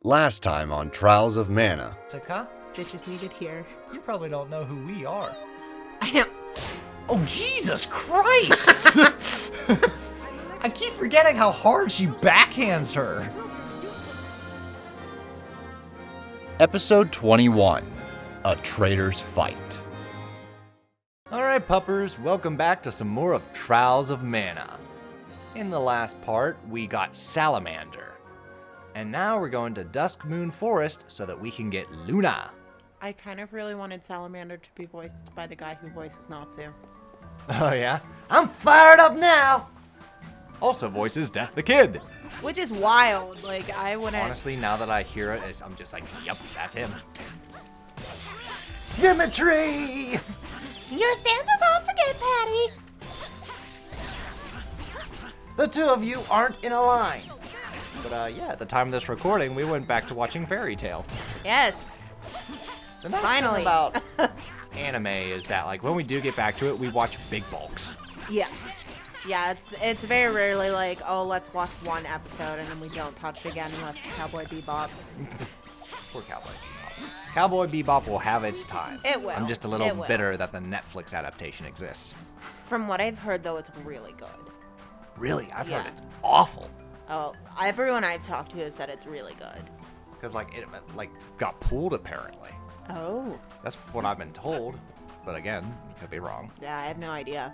Last time on Trials of Mana. Taka? Stitches needed here. You probably don't know who we are. I know. Oh, Jesus Christ! I keep forgetting how hard she backhands her. Episode 21, A Traitor's Fight. Alright, puppers, welcome back to some more of Trials of Mana. In the last part, we got Salamander. And now we're going to Duskmoon Forest so that we can get Luna. I kind of really wanted Salamander to be voiced by the guy who voices Natsu. Oh yeah? I'm fired up now! Also voices Death the Kid. Which is wild. Like, I wouldn't... Honestly, now that I hear it, I'm just like, yep, that's him. Symmetry! Your stanza's all forget, Patty! The two of you aren't in a line. But yeah, at the time of this recording, we went back to watching Fairy Tail. Yes. The nice Finally. thing about anime is that, like, when we do get back to it, we watch big bulks. Yeah. Yeah, it's very rarely like, oh, let's watch one episode and then we don't touch it again unless it's Cowboy Bebop. Poor Cowboy Bebop. Cowboy Bebop will have its time. It will. I'm just a It little will. bitter that the Netflix adaptation exists. From what I've heard, though, it's really good. Really? I've heard Yeah. it's awful. Oh, everyone I've talked to has said it's really good. Because, like, it got pulled, apparently. Oh. That's what I've been told. But again, could be wrong. Yeah, I have no idea.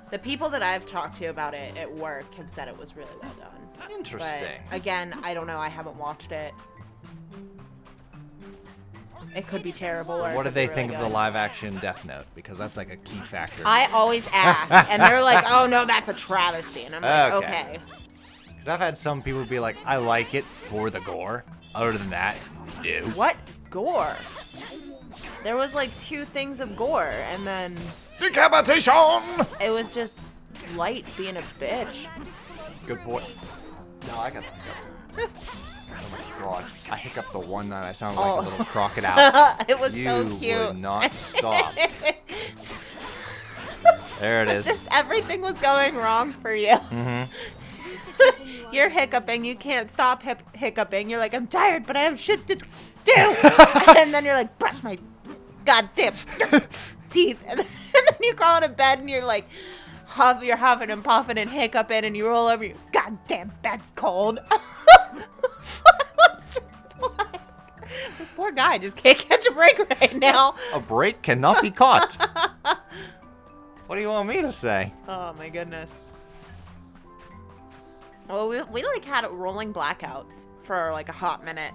The people that I've talked to about it at work have said it was really well done. Interesting. But again, I don't know. I haven't watched it. It could be terrible. Or What do it could they be think really of the good. live-action Death Note? Because that's, like, a key factor. I always ask, and they're like, "Oh no, that's a travesty," and I'm like, Okay. "Okay." Because I've had some people be like, I like it for the gore. Other than that, no. What gore? There was like 2 things of gore, and then Decapitation! it was just Light being a bitch. Good boy. No, I got hiccups. Oh my god. I hiccuped the one night I sounded like a little crocodile. It was You so cute. would not stop. There it is. Just everything was going wrong for you. Mm-hmm. You're hiccuping. You can't stop hiccuping. You're like, I'm tired, but I have shit to do. And then you're like, brush my goddamn teeth. And then you crawl into bed and you're like, you're huffing and puffing and hiccuping, and you roll over. Your goddamn bed's cold. I was just like, this poor guy just can't catch a break right now. A break cannot be caught. What do you want me to say? Oh my goodness. Well, we like had rolling blackouts for like a hot minute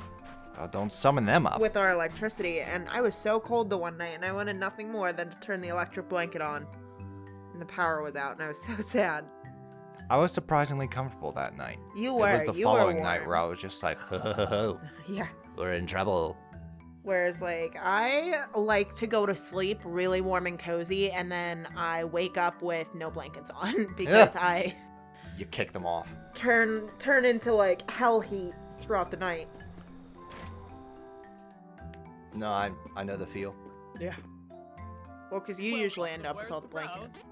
Oh, don't summon them up. with our electricity, and I was so cold the one night, and I wanted nothing more than to turn the electric blanket on, and the power was out, and I was so sad. I was surprisingly comfortable that night. You were. It was the you were following night warm. where I was just like, ho, ho, ho, ho. Yeah. We're in trouble. Whereas, like, I like to go to sleep really warm and cozy, and then I wake up with no blankets on because I You kick them off. turn into like hell heat throughout the night. No, I know the feel. Yeah. Well, because you usually end up with all the blankets.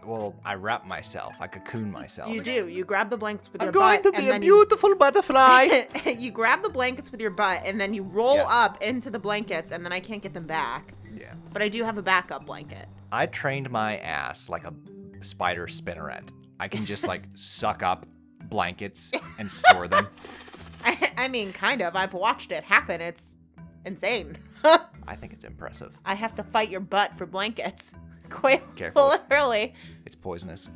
Well, I wrap myself. I cocoon myself. You do. You grab the blankets with your I'm going butt, to be and a then beautiful butterfly. you grab the blankets with your butt, and then you roll Yes. up into the blankets, and then I can't get them back. Yeah. But I do have a backup blanket. I trained my ass like a spider spinneret. I can just like suck up blankets and store them. I mean, kind of. I've watched it happen. It's insane. I think it's impressive. I have to fight your butt for blankets. Quite Careful. literally. It's poisonous.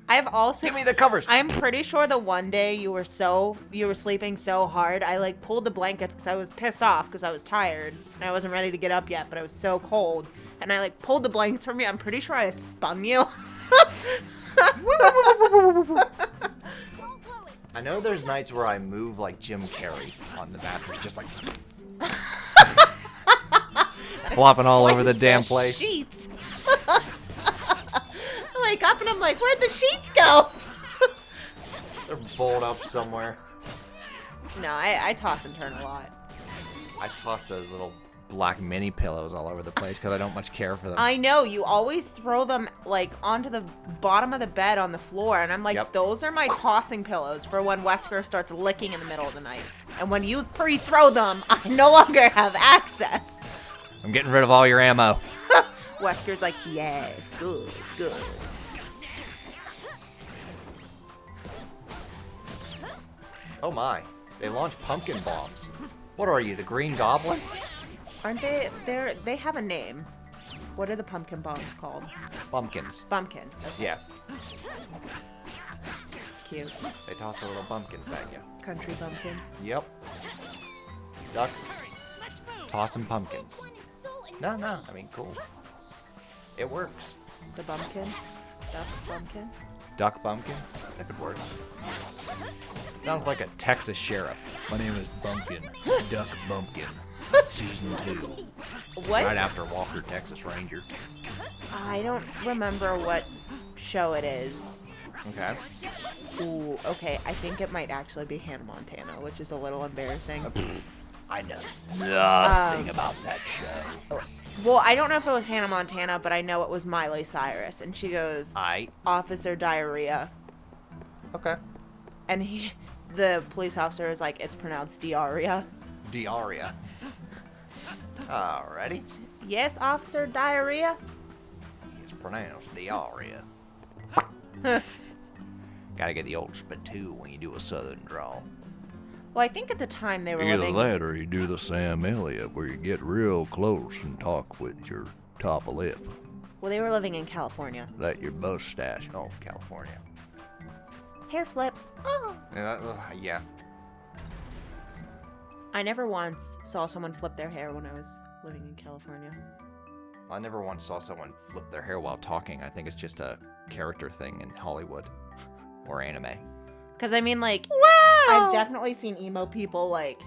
I have also. Give me the covers. I'm pretty sure the one day you were sleeping so hard, I like pulled the blankets because I was pissed off because I was tired and I wasn't ready to get up yet, but I was so cold, and I like pulled the blankets from you. I'm pretty sure I spun you. I know there's nights where I move like Jim Carrey on the mattress, just like flopping all over the damn place. Sheets. I wake up and I'm like, where'd the sheets go? They're bowled up somewhere. No, I toss and turn a lot. I toss those little black mini pillows all over the place because I don't much care for them. I know, you always throw them like onto the bottom of the bed on the floor, and I'm like, Yep. those are my tossing pillows for when Wesker starts licking in the middle of the night. And when you pre-throw them, I no longer have access. I'm getting rid of all your ammo. Wesker's like, yes, good. Oh my, they launch pumpkin bombs. What are you, the Green Goblin? Aren't they have a name. What are the pumpkin bombs called? Bumpkins. Bumpkins. Okay. Yeah, It's cute. they toss the little bumpkins at you. Country bumpkins. Yep. Ducks, tossing pumpkins. No, I mean, cool. It works. The bumpkin. Duck bumpkin. Duck bumpkin? That could work. Sounds like a Texas sheriff. My name is Bumpkin. Duck Bumpkin. Season 2. What? Right after Walker, Texas Ranger. I don't remember what show it is. Okay. Ooh, okay. I think it might actually be Hannah Montana, which is a little embarrassing. I know nothing about that show. Well, I don't know if it was Hannah Montana, but I know it was Miley Cyrus, and she goes, Officer Diarrhea. Okay. And the police officer is like, it's pronounced diarrhea. Diarrhea. Alrighty. Yes, Officer Diarrhea? It's pronounced diarrhea. Gotta get the old spittoon when you do a southern drawl. Well, I think at the time they were Either living... that or you do the Sam Elliott where you get real close and talk with your top lip. Well, they were living in California. That your mustache. Oh, California. Hair flip. Oh. Yeah. I never once saw someone flip their hair when I was living in California. I never once saw someone flip their hair while talking. I think it's just a character thing in Hollywood or anime. Because, I mean, like, I've definitely seen emo people, like,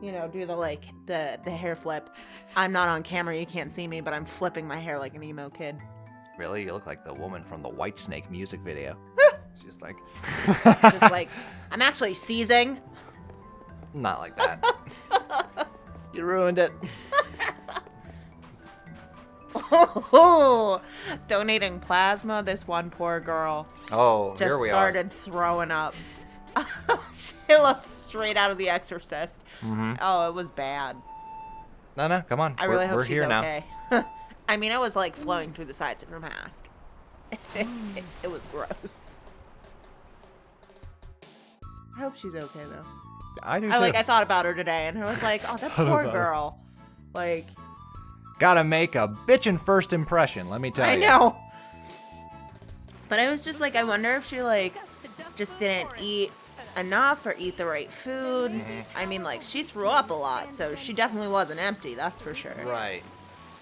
you know, do the hair flip. I'm not on camera, you can't see me, but I'm flipping my hair like an emo kid. Really? You look like the woman from the Whitesnake music video. It's just like... Just like, I'm actually seizing. Not like that. You ruined it. Oh, donating plasma. This one poor girl Oh, just here we started throwing up. She looked straight out of The Exorcist. Mm-hmm. Oh, it was bad. No, come on. I really we're hope she's here okay. I mean, it was like flowing through the sides of her mask. It was gross. I hope she's okay though. now. I do too. I thought about her today, and I was like, oh, that poor girl. Like, Gotta make a bitchin' first impression, let me tell you. I know. But I was just like, I wonder if she like just didn't eat enough or eat the right food. Mm-hmm. I mean, like, she threw up a lot, so she definitely wasn't empty, that's for sure. Right.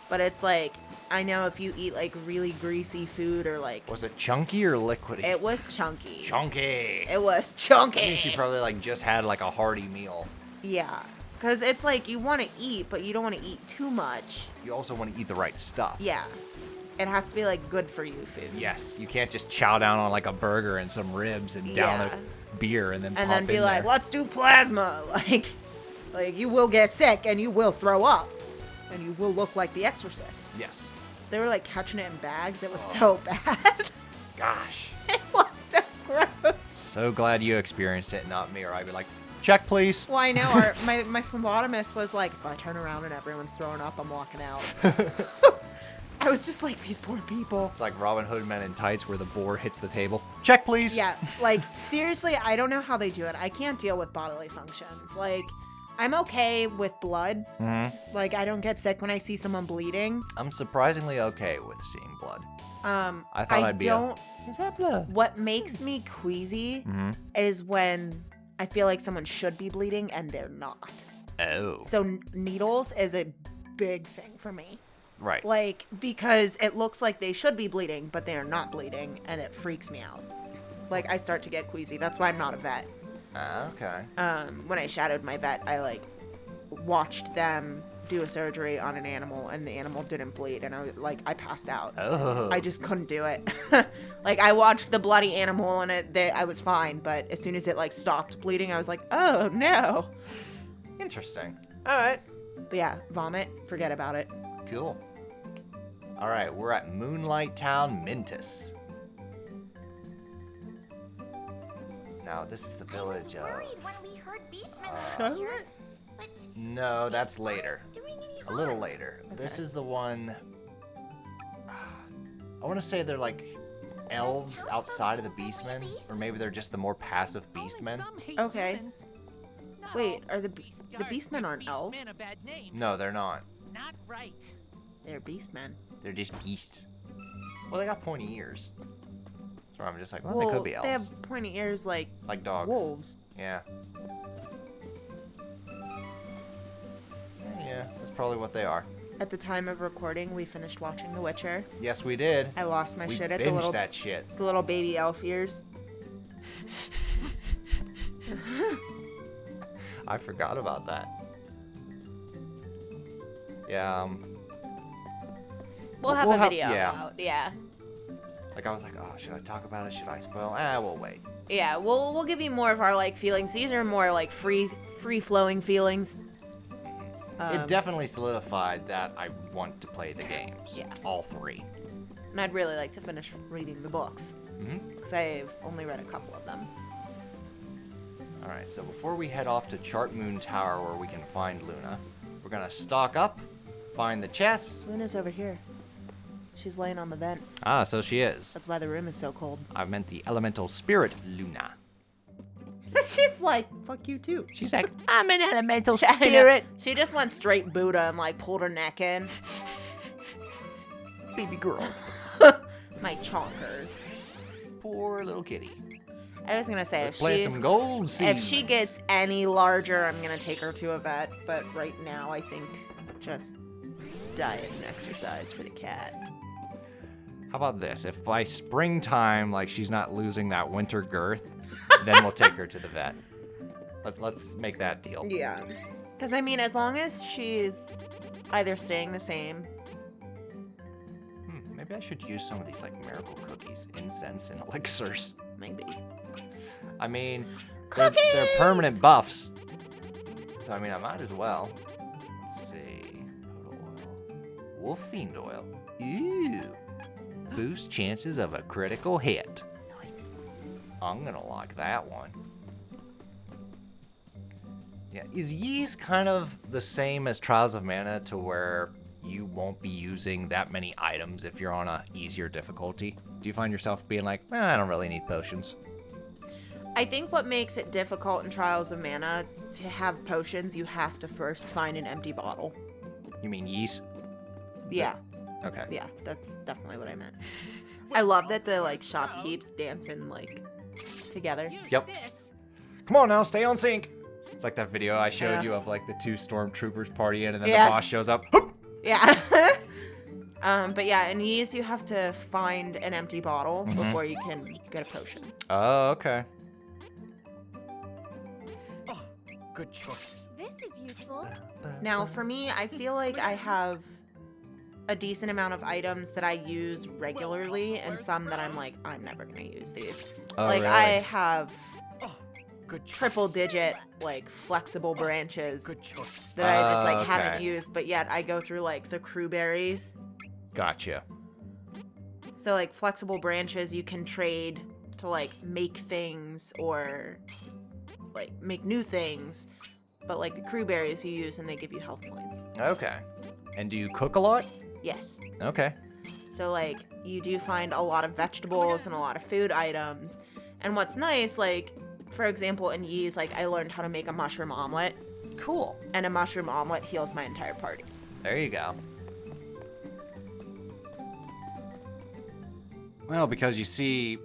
But it's like, I know if you eat like really greasy food or like, Was it chunky or liquidy? it was chunky. Chunky. It was I chunky. think she probably like just had like a hearty meal. Yeah. Because it's like you want to eat, but you don't want to eat too much. You also want to eat the right stuff. Yeah. It has to be like good for you food. Yes, you can't just chow down on like a burger and some ribs and down Yeah. a beer and then And pop then be in like, there. let's do plasma. Like you will get sick and you will throw up. And you will look like The Exorcist. Yes. They were like catching it in bags. It was so bad. Gosh. It was so gross. So glad you experienced it, not me, or I'd be like, check please. Well, I know my phlebotomist was like, if I turn around and everyone's throwing up, I'm walking out. I was just like, these poor people. It's like Robin Hood Men in Tights where the boar hits the table. Check please. Yeah, like seriously, I don't know how they do it. I can't deal with bodily functions. Like, I'm okay with blood. Mm-hmm. Like, I don't get sick when I see someone bleeding. I'm surprisingly okay with seeing blood. I thought I I'd be don't. Is that blood? What makes me queasy Mm-hmm. is when I feel like someone should be bleeding and they're not. Oh. So needles is a big thing for me. Right. Like, because it looks like they should be bleeding, but they are not bleeding, and it freaks me out. Like, I start to get queasy. That's why I'm not a vet. Okay. When I shadowed my vet, I, like, watched them do a surgery on an animal, and the animal didn't bleed, and I passed out. Oh. I just couldn't do it. Like, I watched the bloody animal, and I was fine, but as soon as it, like, stopped bleeding, I was like, oh, no. Interesting. All right. But yeah, vomit, forget about it. Cool. All right, we're at Moonlight Town, Mintus. Now, this is the village of... worried when we heard beastmen were here, but No, that's later. doing any A little later. This is the one... I want to say they're like elves outside of the beastmen, or maybe they're just the more passive beastmen. Okay. Wait, are the beastmen aren't elves? No, they're not. Not right. They're beastmen. They're just beasts. Well, they got pointy ears. So I'm just like, well, Well, they could be elves. they have pointy ears like Dogs. wolves. Yeah. Yeah, that's probably what they are. At the time of recording, we finished watching The Witcher. Yes, we did. I lost my We shit at binged the that shit. little baby elf ears. I forgot about that. Yeah, We'll have We'll a have- video yeah. out. Yeah. like I was like, oh, should I talk about it? Should I spoil? Ah, we'll wait. Yeah, we'll give you more of our like feelings. These are more like free flowing feelings. It definitely solidified that I want to play the games. Yeah. All three. And I'd really like to finish reading the books. Because I've only read a couple of them. All right, so before we head off to Chart Moon Tower where we can find Luna, we're gonna stock up, find the chest. Luna's over here. She's laying on the vent. Ah, so she is. That's why the room is so cold. I meant the elemental spirit Luna. She's like, fuck you too. She's like, I'm an elemental I know. spirit. She just went straight Buddha and like pulled her neck in. Baby girl. My chonkers. Poor little kitty. I was gonna say Let's play some gold seeds. if she gets any larger, I'm gonna take her to a vet. But right now, I think just diet and exercise for the cat. How about this? If by springtime, like she's not losing that winter girth, then we'll take her to the vet. Let's make that deal. Yeah. Because I mean, as long as she's either staying the same. Maybe I should use some of these like miracle cookies, incense, and elixirs. Maybe. I mean, they're permanent buffs. So I mean, I might as well. Let's see. Total oil. Wolf fiend oil. Ooh. Boost chances of a critical hit. Nice. I'm gonna like that one. Yeah, is Ys kind of the same as Trials of Mana to where you won't be using that many items if you're on a easier difficulty? Do you find yourself being like, I don't really need potions? I think what makes it difficult in Trials of Mana to have potions, you have to first find an empty bottle. You mean Ys? Yeah. Okay. Yeah, that's definitely what I meant. I love that the like shop keeps dancing like together. Yep. Come on now, stay on sync. It's like that video I showed you of like the two stormtroopers partying and then Yeah. the boss shows up. Yeah. But yeah, in Ys you have to find an empty bottle before you can get a potion. Oh, okay. Good choice. this is useful. Now, for me, I feel like I have a decent amount of items that I use regularly and some that I'm like, I'm never going to use these. Oh, like, really? I have Good choice. triple digit, like, flexible branches Good choice. that I just, like, okay. haven't used, but yet I go through, like, the crew berries. Gotcha. So, like, flexible branches you can trade to, like, make things or, like, make new things. But, like, the crew berries you use and they give you health points. Okay. And do you cook a lot? Yes. Okay. So, like, you do find a lot of vegetables and a lot of food items. And what's nice, like, for example, in Ys, like, I learned how to make a mushroom omelet. Cool. And a mushroom omelet heals my entire party. There you go. Well, because you see,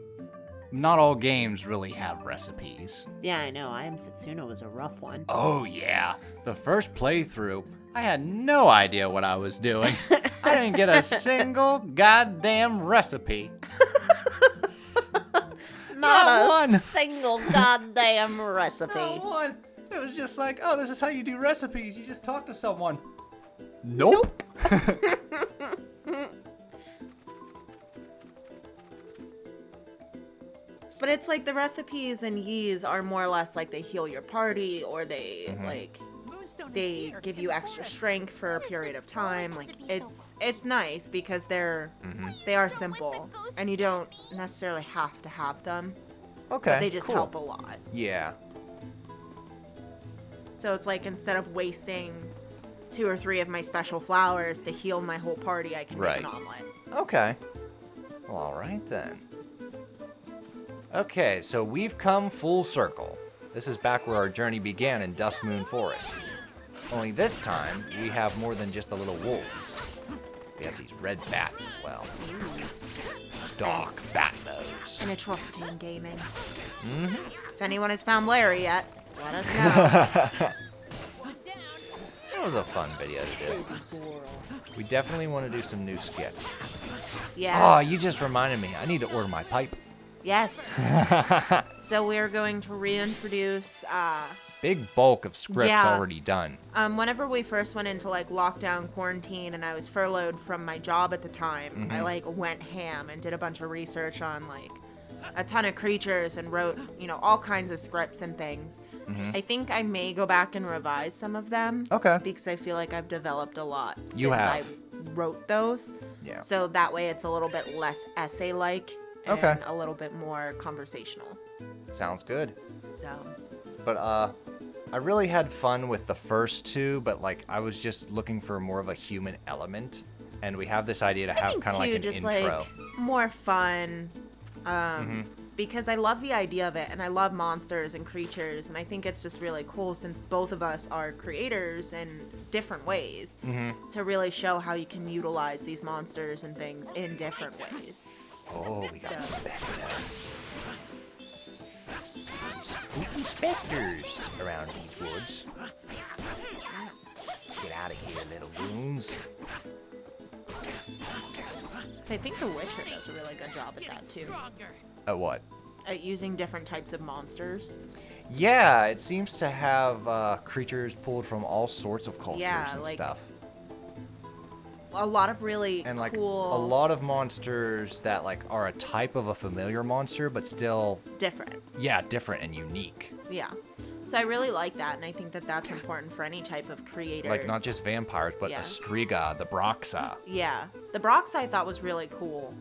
not all games really have recipes. Yeah, I know. I Am Setsuna was a rough one. Oh, yeah. The first playthrough, I had no idea what I was doing. I didn't get a single goddamn recipe. Not one. a single goddamn recipe. Not one. It was just like, oh, this is how you do recipes. You just talk to someone. Nope. But it's like the recipes in Ys are more or less like they heal your party or they, like, they give you extra strength for a period of time. Like it's nice because they are simple and you don't necessarily have to have them. Okay. But they just cool. help a lot. Yeah. So it's like instead of wasting 2 or 3 of my special flowers to heal my whole party, I can make an omelet. Okay. Well, all right then. Okay, so we've come full circle. This is back where our journey began in Duskmoon Forest. Only this time, we have more than just the little wolves. We have these red bats as well. Dark bat nose. An atrocity in gaming. If anyone has found Larry yet, let us know. That was a fun video to do. We definitely want to do some new skits. Yeah. Oh, you just reminded me. I need to order my pipe. Yes. So we're going to reintroduce Big bulk of scripts Yeah. already done. whenever we first went into like lockdown quarantine and I was furloughed from my job at the time, I like went ham and did a bunch of research on like a ton of creatures and wrote, all kinds of scripts and things. I think I may go back and revise some of them. Okay. Because I feel like I've developed a lot You since have. I wrote those. Yeah. So that way it's a little bit less essay-like and Okay. a little bit more conversational. Sounds good. So But I really had fun with the first 2, but like I was just looking for more of a human element, and we have this idea to have kind of like an just intro. like more fun. Because I love the idea of it, and I love monsters and creatures, and I think it's just really cool since both of us are creators in different ways to really show how you can utilize these monsters and things in different ways. Oh, we got a So- specter. Some spooky specters around these woods. Get out of here, little goons. So I think The Witcher does a really good job at that too, What? at using different types of monsters. Yeah, it seems to have creatures pulled from all sorts of cultures Yeah, and like stuff. A lot of really And like cool, a lot of monsters that like are a type of a familiar monster, but still, different. yeah, different and unique. Yeah. So I really like that, and I think that that's important for any type of creator. Like not just vampires, but Yeah. the Striga, the Broxa. Yeah. The Brox I thought was really cool.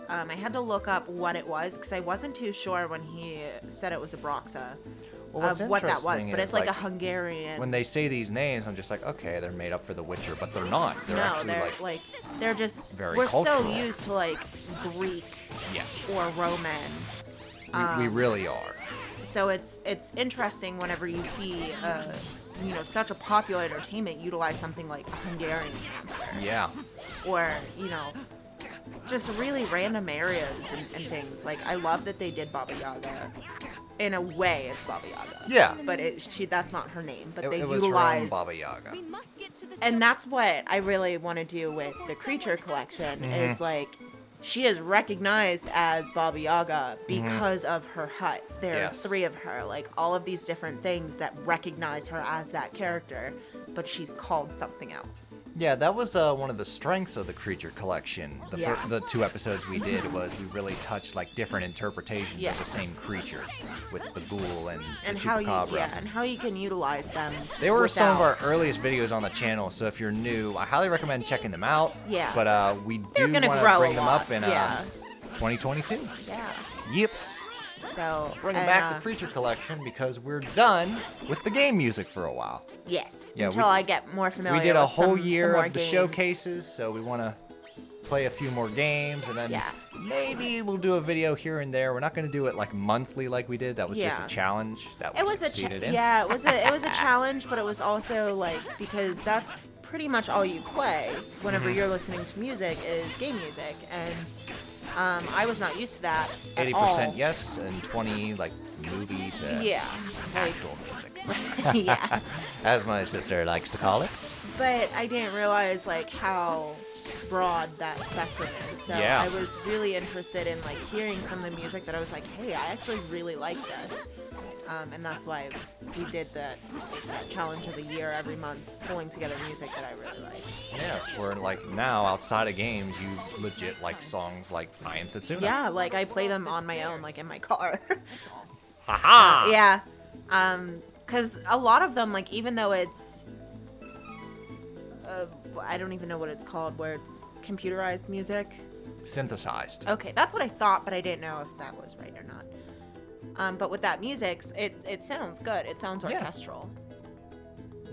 I had to look up what it was because I wasn't too sure when he said it was a Broxa. Well, what's what that was, interesting but is, it's like a like, Hungarian. When they say these names, I'm just like, okay, they're made up for The Witcher, but they're not. They're no, actually they're like, they're just very we're cultural. so used to like Greek yes, or Roman. we really are. So it's interesting whenever you see such a popular entertainment utilize something like a Hungarian monster Yeah, or just really random areas and things. Like I love that they did Baba Yaga. In a way, it's Baba Yaga. yeah. But that's not her name. But It, they it was her own utilize, Baba Yaga. We must get to the and that's what I really want to do with the creature collection. Is like she is recognized as Baba Yaga because of her hut. There Yes. are 3 of her, like all of these different things that recognize her as that character, but she's called something else. Yeah, that was one of the strengths of the creature collection. Yeah. The 2 episodes we did was we really touched like different interpretations Yeah. of the same creature with the ghoul and the how you chupacabra. and how you can utilize them. They were some of our without- earliest videos on the channel, so if you're new, I highly recommend checking them out. Yeah. But we They're do gonna want grow to a bring them lot, up in yeah. 2022. Yeah. Yep. So Bringing and, back the creature collection because we're done with the game music for a while. Yes. Yeah, until I get more familiar. We did a with whole some year more of the games. showcases, so we want to play a few more games, and then Yeah. maybe we'll do a video here and there. We're not going to do it like monthly like we did. That was just Yeah. a challenge that we It was succeeded in. yeah, it was a challenge, but it was also like because that's pretty much all you play whenever Mm-hmm. you're listening to music is game music, and I was not used to that. at 80% all. yes, and 20 like movie to Yeah, like, actual music, yeah. as my sister likes to call it. But I didn't realize like how broad that spectrum is. So Yeah. I was really interested in like hearing some of the music that I was like, hey, I actually really like this. And that's why we did that challenge of the year every month, pulling together music that I really like. Yeah, where like now outside of games, you legit like songs like I Am Setsuna. Yeah, like I play them on my own, like in my car. Haha. Yeah. Because a lot of them, like, even though it's, I don't even know what it's called, where it's computerized music. Synthesized. Okay, that's what I thought, but I didn't know if that was right or not. But with that music, it sounds good. It sounds Yeah. orchestral.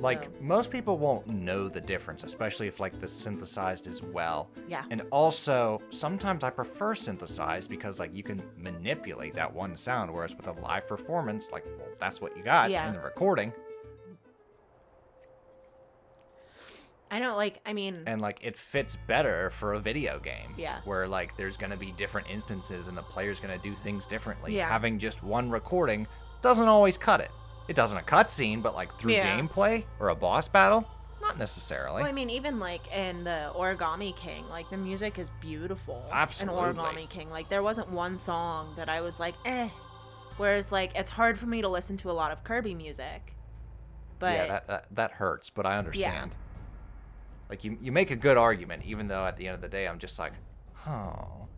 Like, So- most people won't know the difference, especially if, like, the synthesized as well. Yeah. And also, sometimes I prefer synthesized because, like, you can manipulate that one sound, whereas with a live performance, like, well, that's what you got Yeah. in the recording. I don't like, I mean, And, like, it fits better for a video game. Yeah. Where, like, there's going to be different instances and the player's going to do things differently. Yeah. Having just one recording doesn't always cut it. It does in a cutscene, but, like, through Yeah. gameplay or a boss battle, not necessarily. well, I mean, even like in the Origami King, like the music is beautiful. Absolutely. In Origami King, like there wasn't one song that I was like, eh. Whereas like it's hard for me to listen to a lot of Kirby music. But Yeah, that hurts, but I understand. Like, you make a good argument, even though at the end of the day, I'm just like, oh.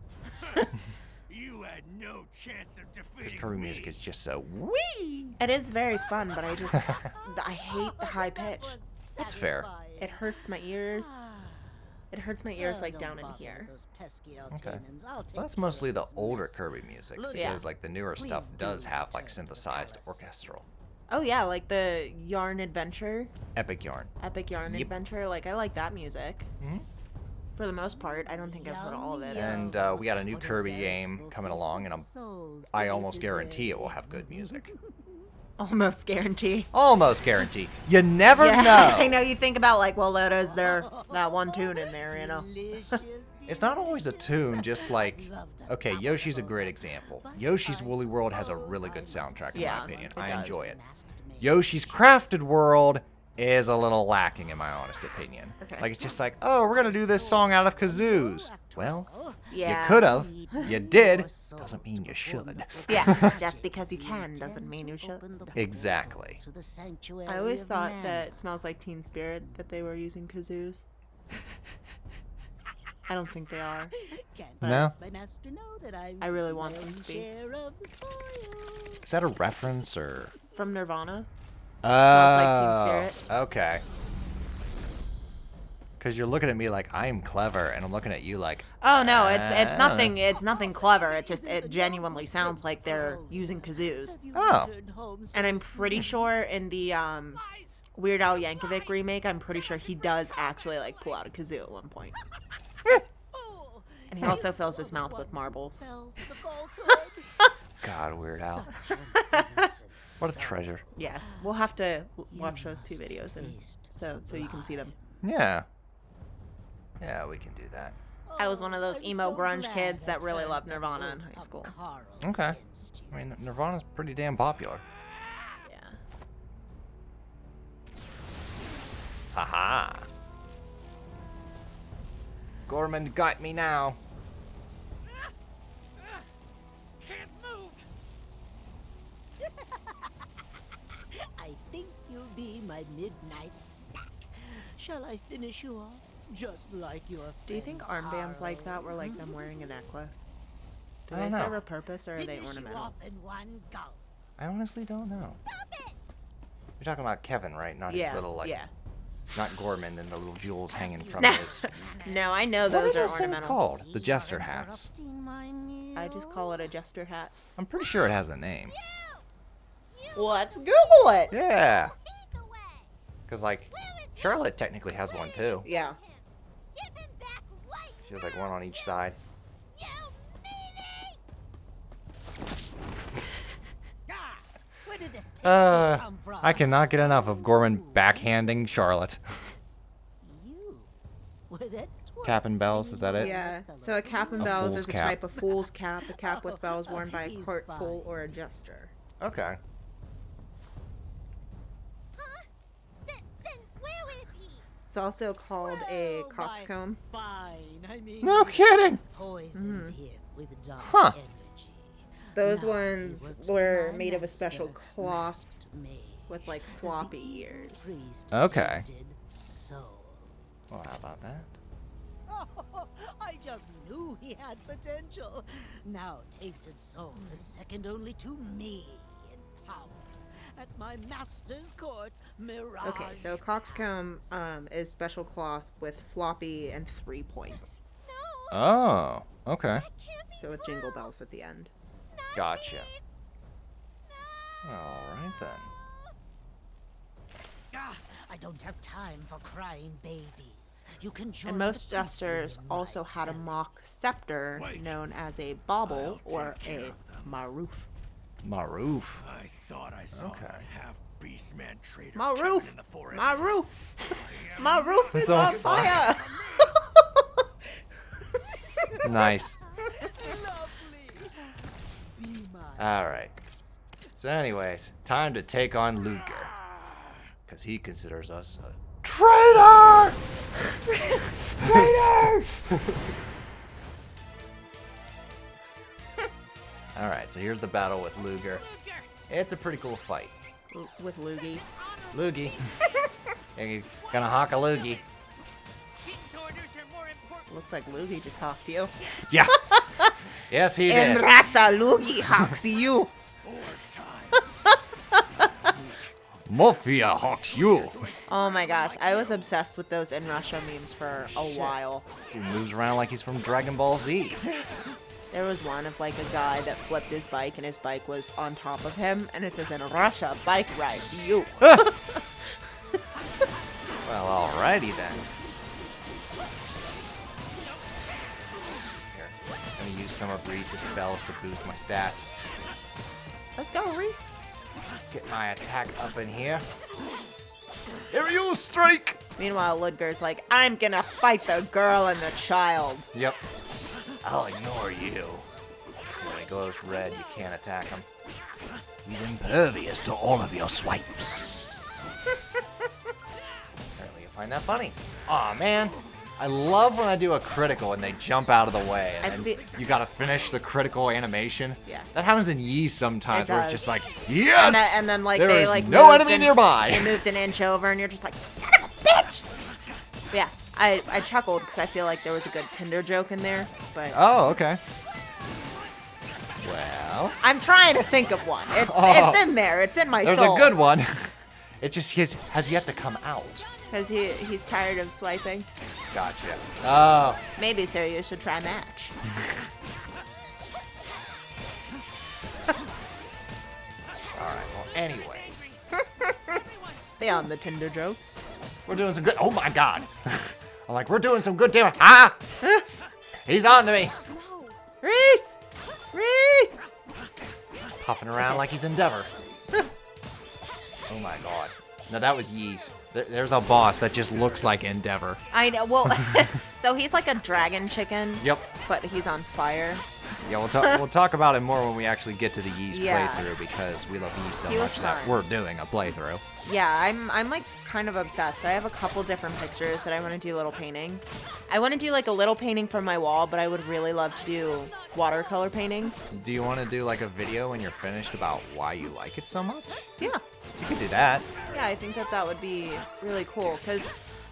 You had no chance of Because defeating Kirby me. music is just so wee. it is very fun, but I just I hate the high pitch. That's fair. It hurts my ears. It hurts my ears like down in here. Okay. Well, that's mostly the older Kirby music, Yeah. because, like, the newer stuff does have, like, synthesized orchestral. Oh yeah, like the Yarn Adventure, Epic Yarn. Epic Yarn Yep. Adventure. Like I like that music. Mhm. For the most part, I don't think I've heard all of it. And we got a new Kirby game coming along, and I almost guarantee it will have good music. Almost guarantee. Almost guarantee. You never Yeah, know. I know you think about like, well, that is that one tune in there, you know. It's not always a tune, just like, okay, Yoshi's a great example. Yoshi's Woolly World has a really good soundtrack, in Yeah, my opinion. it I does. enjoy it. Yoshi's Crafted World is a little lacking, in my honest opinion. Okay. Like, it's just like, oh, we're gonna do this song out of kazoos. Well, Yeah. you could have. You did. Doesn't mean you should. Yeah, just because you can doesn't mean you should. Exactly. I always thought that it Smells Like Teen Spirit that they were using kazoos. I don't think they are. No? I really want them to be. Is that a reference or? From Nirvana. Like Teen Spirit. Okay. Because you're looking at me like I'm clever, and I'm looking at you like, Oh no, it's nothing. It's nothing clever. It genuinely sounds like they're using kazoos. oh, And I'm pretty sure in the Weird Al Yankovic remake, I'm pretty sure he does actually like pull out a kazoo at one point. And he also fills his mouth with marbles. God, Weird Al. What a treasure. Yes, we'll have to watch those two videos and so you can see them. Yeah. Yeah, we can do that. I was one of those emo grunge kids that really loved Nirvana in high school. Okay. I mean, Nirvana's pretty damn popular. Yeah. Haha. Gorman got me now. Can't move. I think you'll be my midnight snack. Shall I finish you off? Just like your Do you think armbands like that were like them wearing a necklace? Do I they don't know. serve a purpose or are they finish you ornamental? off in one go. I honestly don't know. You're talking about Kevin, right? Not Yeah. his little, like, Yeah. not Gorman and the little jewels hanging from No. his. No, I know What are those are those things ornamentals. called? The jester hats. I just call it a jester hat. I'm pretty sure it has a name. Let's Google it. Yeah. He's away. Because, like, Charlotte technically has one too. Yeah. Give him back right She has, like, one on each side. you meanie! Ah, where did this pesky come from? I cannot get enough of Gorman backhanding Charlotte. You with it? Cap and bells, is that it? Yeah. So a cap and A bells fool's is a cap. type of fool's cap, a cap with bells worn by a court fool or a jester. Okay. Huh? Then where is he? It's also called a Well, my coxcomb. Fine, I mean, No kidding. poisoned him with dark Huh. energy. Those Now he ones works were for my made of a special master, cloth Masked Mage, with like as the floppy evil ears. priest Okay. tainted soul. Well, how about that? Oh, I just knew he had potential. Now tainted soul is second only to me in power. at my master's court, Mirage. Okay, so coxcomb is special cloth with floppy and 3 points. Oh, okay. So with jingle bells at the end. Gotcha. All right then. Ah, I don't have time for crying babies. You can join And most the priesthood jesters in my also had a heaven. mock scepter Wait. known as a bauble I'll or take care a of them. maroof. Maroof. I thought I saw Okay. that half-beast man traitor My cabin roof! in the forest. My roof! My roof is It's on on fire! Nice. Be my All right. So, anyways, time to take on Ludger, because he considers us a traitor. Traitors. All right. So here's the battle with Ludger. It's a pretty cool fight. With Loogie. Loogie. You gonna hawk a loogie? Looks like Loogie just talked to you. Yeah. Yes, he And did. Rasa Loogie hawks you. Mafia hawks you. Oh my gosh, I was obsessed with those in Russia memes for a while. Dude moves around like he's from Dragon Ball Z. There was one of like a guy that flipped his bike and his bike was on top of him, and it says in Russia, bike rides you. Well, alrighty then. Here, I'm gonna use some of Reese's spells to boost my stats. Let's go, Reese. Get my attack up in here. Aerial strike! Meanwhile, Ludger's like, I'm gonna fight the girl and the child. Yep. I'll ignore you. When he glows red, you can't attack him. He's impervious to all of your swipes. Apparently you find that funny. Aw, man. I love when I do a critical and they jump out of the way and I then feel- you gotta finish the critical animation. Yeah. That happens in Ys sometimes It where it's does. just like, yes! And then like There they is like no moved enemy an- nearby. They moved an inch over, and you're just like, son of a bitch. But yeah, I chuckled because I feel like there was a good Tinder joke in there, but Oh, okay. Well, I'm trying to think of one. It's in there. It's in my there's soul. a good one. It just has yet to come out. Because he's tired of swiping. Gotcha. Oh, Maybe, sir, you should try match. alright. Well, anyways, Beyond the Tinder jokes. we're doing some good. Oh my god. I'm like, we're doing some good damage. Ah! He's on to me. Reese! Reese! Puffing around like he's Endeavor. Oh my god. No, that was Ys. There's a boss that just looks like Endeavor. I know. Well, so he's like a dragon chicken. Yep. But he's on fire. Yeah, we'll talk about it more when we actually get to the Ys Yeah. playthrough because we love Ys so He was much that fun. we're doing a playthrough. Yeah, I'm like kind of obsessed. I have a couple different pictures that I want to do little paintings. I want to do like a little painting from my wall, but I would really love to do watercolor paintings. Do you want to do like a video when you're finished about why you like it so much? Yeah. You could do that. Yeah, I think that would be really cool because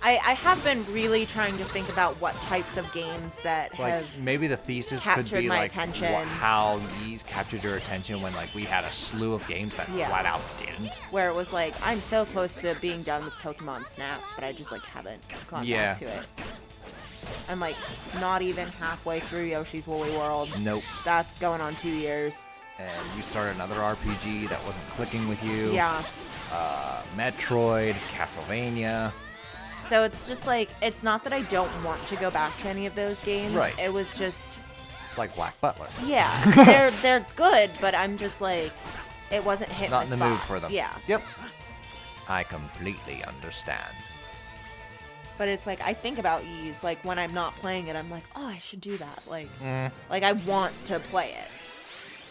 I have been really trying to think about what types of games that Like have maybe the thesis could captured be my like attention. how Ys captured your attention when like we had a slew of games that Yeah. flat out didn't. where it was like I'm so close to being done with Pokemon Snap, but I just like haven't gone Yeah. back to it. I'm like not even halfway through Yoshi's Woolly World. Nope. That's going on 2 years. And you started another RPG that wasn't clicking with you. Yeah. Metroid, Castlevania. So it's just like it's not that I don't want to go back to any of those games. Right. It was just It's like Black Butler. yeah, they're good, but I'm just like it wasn't hitting Not in the spot. mood for them. Yeah. Yep. I completely understand. But it's like I think about Ys like when I'm not playing it, I'm like, oh, I should do that. Like Mm. I want to play it.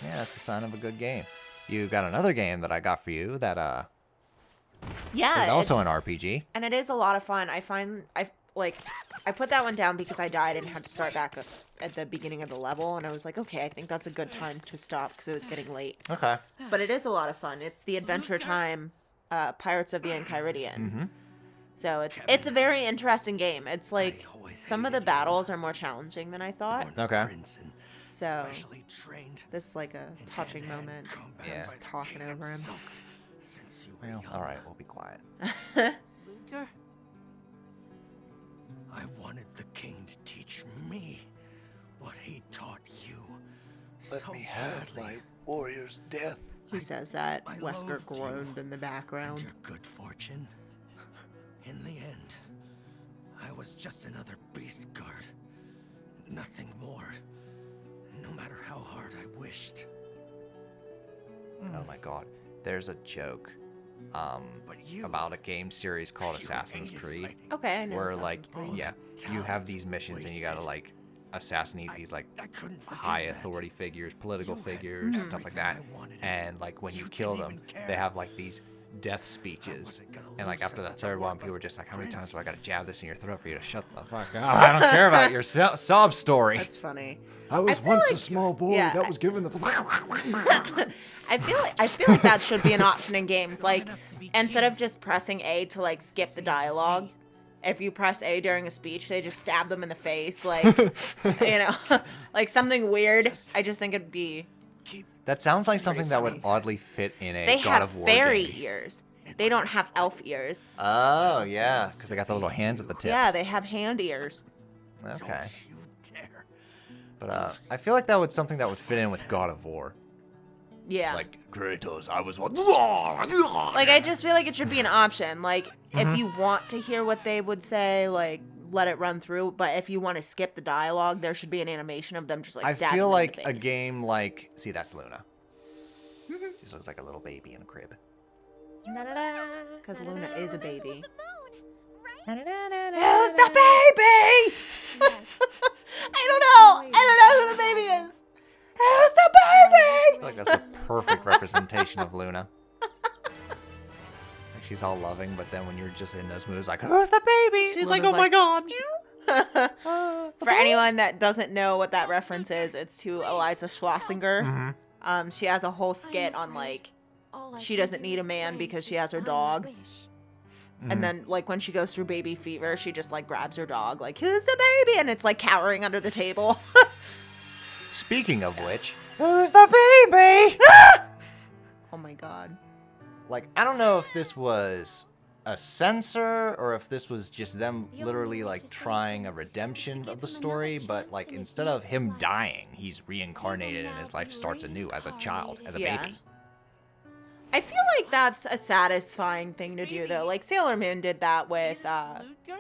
Yeah, that's the sign of a good game. You got another game that I got for you that Yeah. is also it's- an RPG. and it is a lot of fun. I find I put that one down because I died and had to start back up at the beginning of the level, and I was like, okay, I think that's a good time to stop because it was getting late. Okay. But it is a lot of fun. It's the Adventure Time Pirates of the Enchiridion. Mm-hmm. So it's a very interesting game. It's like some of the battles are more challenging than I thought. Okay. So Specially trained this is like a touching hand-to-hand moment. combat Yeah. Just talking over him. since you were Well, young. all right, we'll be quiet. Ludger? I wanted the king to teach me what he taught you. Let so me have badly. my warrior's death. He says that. I Wesker loathed you groaned in the and background. your good fortune. In the end, I was just another beast guard. Nothing more. No matter how hard I wished. Oh my god. There's a joke But you about a game series called you Assassin's hated Creed. fighting. Okay, I know. Where Assassin's like Creed. yeah, you have these missions and you gotta wasted. like assassinate these like I couldn't forgive high that. authority figures, political You had figures, stuff like everything that. I wanted. And like when you You kill didn't them, even they care. have like these death speeches. wasn't gonna And like lose after to the such a third one, people worthless were just like, how many times prince. do I gotta jab this in your throat for you to shut the fuck up? I don't care about your sob story. That's funny. I was feel once a like- small boy yeah, that I- was given the. I feel like that should be an option in games. Like instead of just pressing A to like skip the dialogue, if you press A during a speech, they just stab them in the face, like you know, like something weird. I just think it'd be. That sounds like something that would oddly fit in a They God have of War fairy game. ears. They don't have elf ears. Oh yeah, because they got the little hands at the tips. Yeah, they have hand ears. Okay, Don't you dare. but I feel like that would something that would fit in with God of War. Yeah. Like Kratos, I was once. Like I just feel like it should be an option. Like Mm-hmm. if you want to hear what they would say, like let it run through. But if you want to skip the dialogue, there should be an animation of them just like I stabbing feel them like in the a face. game like that's Luna. She looks like a little baby in a crib. Because Luna is a baby. The moon, right? Who's the baby? I don't know who the baby is. Who's the I baby? feel like that's the perfect representation of Luna. Like she's all loving, but then when you're just in those moves, like who's the baby? She's Luna's like, oh my god. For anyone that doesn't know what that reference is, it's to Eliza Schlesinger. She has a whole skit on like she doesn't need a man because she has her dog. And then like when she goes through baby fever, she just like grabs her dog, like, who's the baby? And it's like cowering under the table. Speaking of which, who's the baby? Oh my god. Like I don't know if this was a censor or if this was just them literally like trying a redemption of the story, but like instead of him dying, he's reincarnated and his life starts anew as a child, as a Yeah. baby. I feel like that's a satisfying thing to do though. Like Sailor Moon did that with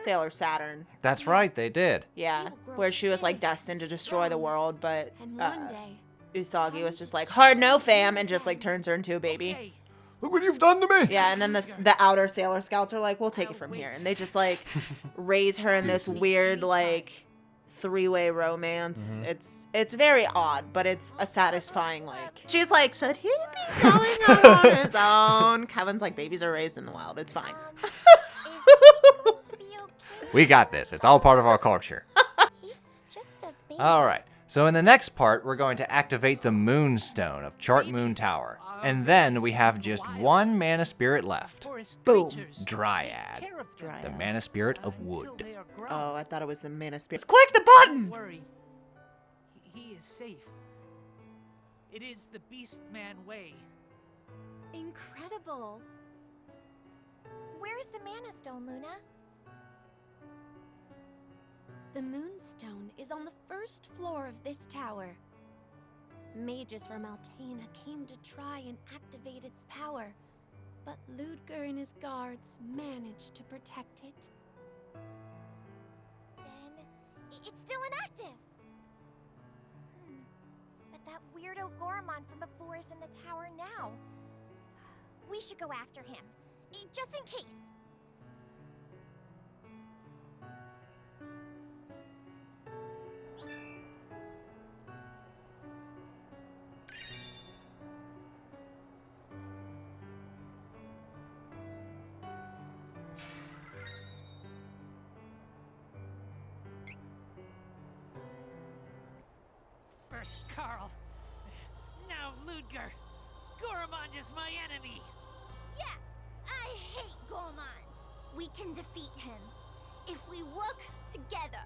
Sailor Saturn. That's right, they did. Yeah, where she was like destined to destroy the world, but And one day, Usagi was just like, hard no fam, and just like turns her into a baby. Look what you've done to me. Yeah, and then the outer Sailor Scouts are like, we'll take it from here. And they just like raise her in this weird like three-way romance. It's very odd, but it's a satisfying like. She's like, should he be going out on his own? Kevin's like, babies are raised in the wild. It's fine. is it going to be okay? We got this. It's all part of our culture. He's just a baby. All right. So in the next part, we're going to activate the Moonstone of Chart Moon Tower. And then we have just one Mana Spirit left. Boom. Dryad. Dryad. The Mana Spirit of Wood. Oh, I thought it was the Mana Spirit. Click the button! Worry. He is safe. It is the Beast Man way. Incredible. Where is the Mana Stone, Luna? The Moonstone is on the first floor of this tower. Mages from Altena came to try and activate its power, but Ludger and his guards managed to protect it. Then, it's still inactive! But that weirdo Goromon from before is in the tower now. We should go after him, just in case. First Carl, now Ludger. Goromon is my enemy. Yeah, I hate Goromon. We can defeat him if we work together.